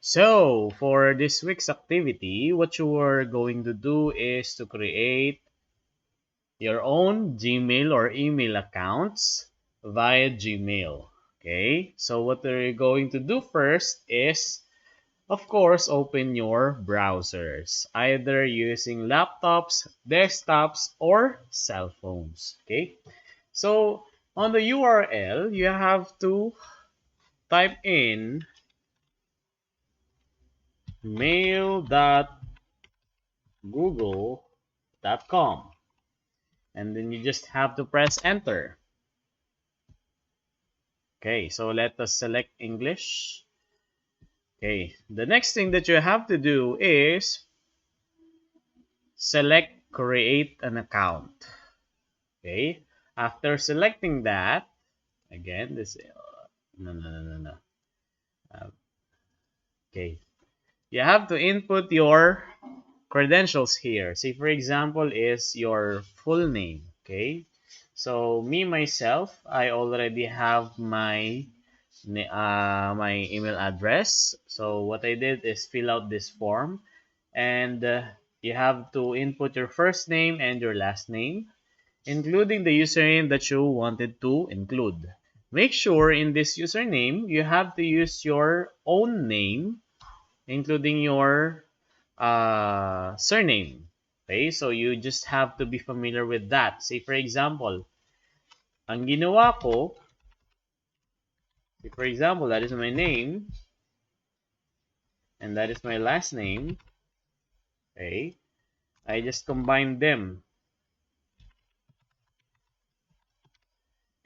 So, for this week's activity, what you are going to do is to create your own Gmail or email accounts via Gmail. Okay, so what we're going to do first is, of course, open your browsers, either using laptops, desktops, or cell phones. Okay, so on the URL, you have to type in mail.google.com, and then you just have to press enter. Okay, so let us select English. Okay, the next thing that you have to do is select create an account. Okay, after selecting that, again, this, no. Uh, okay, you have to input your credentials here. Say, for example, is your full name. Okay, so me, myself, I already have my email address. So what I did is fill out this form, and you have to input your first name and your last name, including the username that you wanted to include. Make sure in this username you have to use your own name, including your surname. Okay, so you just have to be familiar with that. Say, for example, ang ginawa ko, say for example, that is my name, and that is my last name. Okay, I just combined them.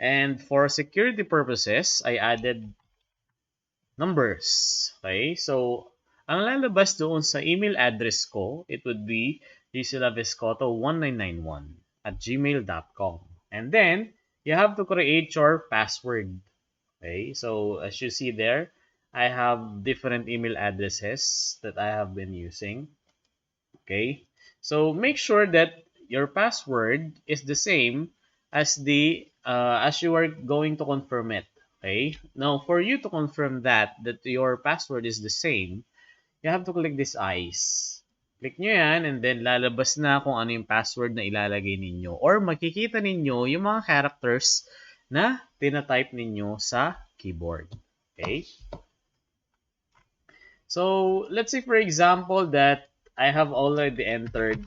And for security purposes, I added numbers. Okay, so ang lalabas doon sa email address ko, it would be gclavescoto1991@gmail.com. And then, you have to create your password. Okay, so as you see there, I have different email addresses that I have been using. Okay, so make sure that your password is the same as you are going to confirm it. Okay, now for you to confirm that your password is the same, you have to click this eyes. Click nyo yan, and then lalabas na kung ano yung password na ilalagay ninyo, or makikita ninyo yung mga characters na tinatype ninyo sa keyboard. Okay, so let's say for example that I have already entered,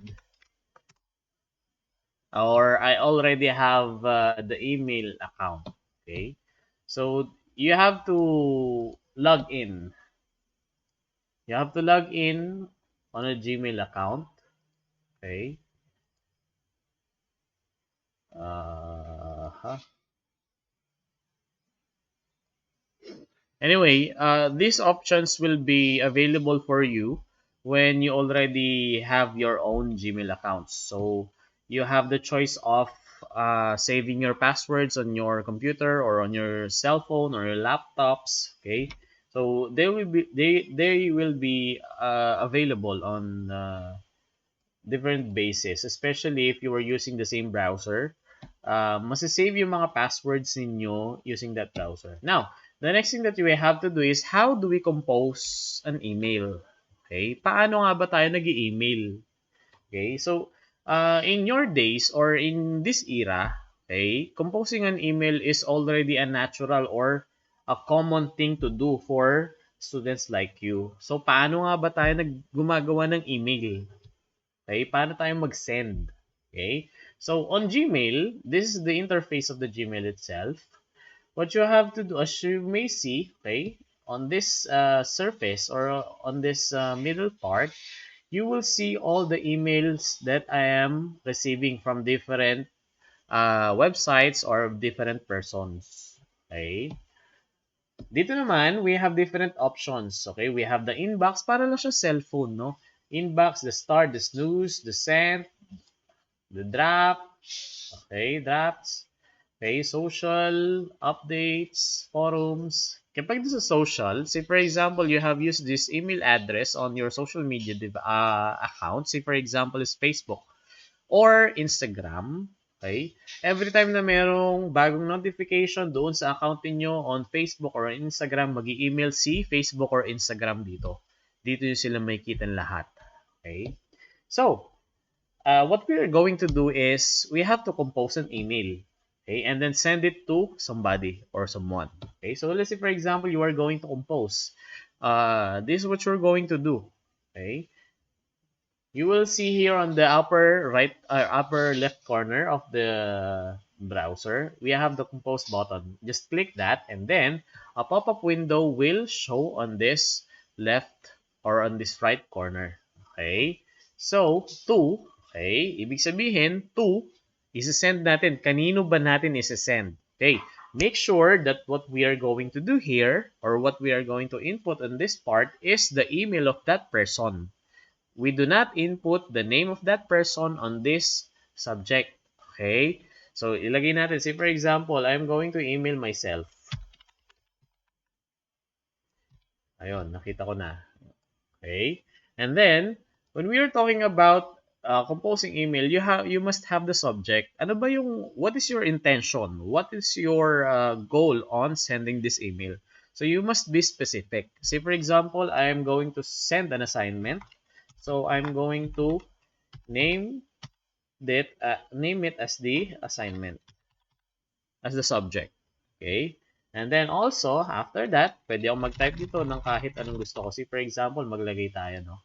or I already have the email account. Okay, so you have to log in. You have to log in on a Gmail account. Okay. Uh, Anyway, these options will be available for you when you already have your own Gmail accounts. So you have the choice of saving your passwords on your computer or on your cell phone or your laptops. Okay, so they will be available on different basis, especially if you are using the same browser. Masasave yung mga passwords ninyo using that browser. Now, the next thing that we have to do is, how do we compose an email? Okay, paano nga ba tayo nag-email? Okay, so in your days or in this era, okay, composing an email is already a natural or a common thing to do for students like you. So, paano nga ba tayo gumagawa ng email? Okay, paano tayo mag-send? Okay, so on Gmail, this is the interface of the Gmail itself. What you have to do, as you may see, okay, on this surface or on this middle part, you will see all the emails that I am receiving from different websites or different persons. Okay, dito naman, we have different options. Okay, we have the inbox, para lang siya cellphone, no? Inbox, the start, the snooze, the sent, the draft, okay, drafts, okay, social, updates, forums. Kapag sa social, say for example, you have used this email address on your social media account, say for example, is Facebook or Instagram, Okay? Every time na merong bagong notification doon sa account niyo on Facebook or Instagram, mag-i-email si Facebook or Instagram dito. Dito yung sila makikita lahat. Okay? So, what we are going to do is we have to compose an email. Okay? And then send it to somebody or someone. Okay? So, let's say, for example, you are going to compose. This is what you're going to do. Okay? You will see here on the upper left corner of the browser, we have the compose button. Just click that and then a pop-up window will show on this left or on this right corner. Okay? So, to, okay, ibig sabihin, to, isi-send natin. Kanino ba natin isi-send? Okay, make sure that what we are going to do here or what we are going to input on this part is the email of that person. We do not input the name of that person on this subject. Okay? So, ilagay natin. Say, for example, I'm going to email myself. Ayun, nakita ko na. Okay? And then, when we are talking about composing email, you must have the subject. What is your intention? What is your goal on sending this email? So, you must be specific. Say, for example, I am going to send an assignment. So, I'm going to name name it as the assignment, as the subject. Okay? And then also, after that, pwede akong mag-type dito ng kahit anong gusto ko. See, for example, maglagay tayo, no?